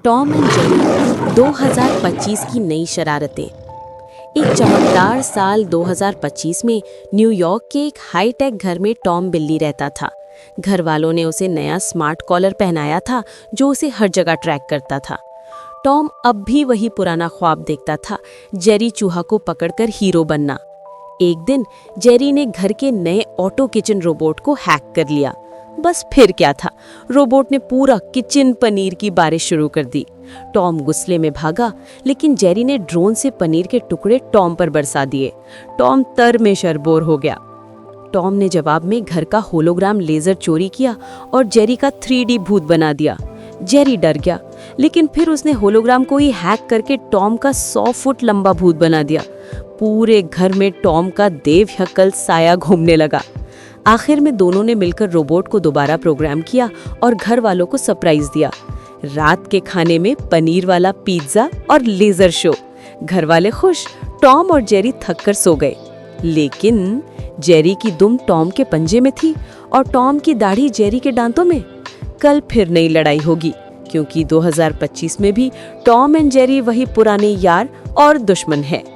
Tom and Jerry 2025 की नई शरारतें। एक चमकदार साल 2025 में न्यूयॉर्क के एक हाईटेक घर में टॉम बिल्ली रहता था। घर वालों ने उसे नया स्मार्ट कॉलर पहनाया था जो उसे हर जगह ट्रैक करता था। टॉम अब भी वही पुराना ख्वाब देखता था, जेरी चूहा को पकड़कर हीरो बनना। एक दिन जेरी ने घर के नए ऑटो किचन रोबोट को हैक कर लिया। बस फिर क्या था, रोबोट ने पूरा किचन पनीर की बारिश शुरू कर दी। टॉम गुस्से में भागा, लेकिन जेरी ने ड्रोन से पनीर के टुकड़े टॉम पर बरसा दिए। टॉम तर में शरबोर हो गया। टॉम ने जवाब में घर का होलोग्राम लेजर चोरी किया और जेरी का 3D भूत बना दिया। जेरी डर गया, लेकिन फिर उसने होलोग्राम को ही हैक करके टॉम का 100 फुट लंबा भूत बना दिया। पूरे घर में टॉम का देवयकल साया घूमने लगा। आखिर में दोनों ने मिलकर रोबोट को दोबारा प्रोग्राम किया और घर वालों को सरप्राइज दिया। रात के खाने में पनीर वाला पिज्जा और लेजर शो। घर वाले खुश, टॉम और जेरी थककर सो गए। लेकिन जेरी की दुम टॉम के पंजे में थी और टॉम की दाढ़ी जेरी के दांतों में। कल फिर नई लड़ाई होगी, क्योंकि 2025 में भी टॉम एंड जेरी वही पुराने यार और दुश्मन है।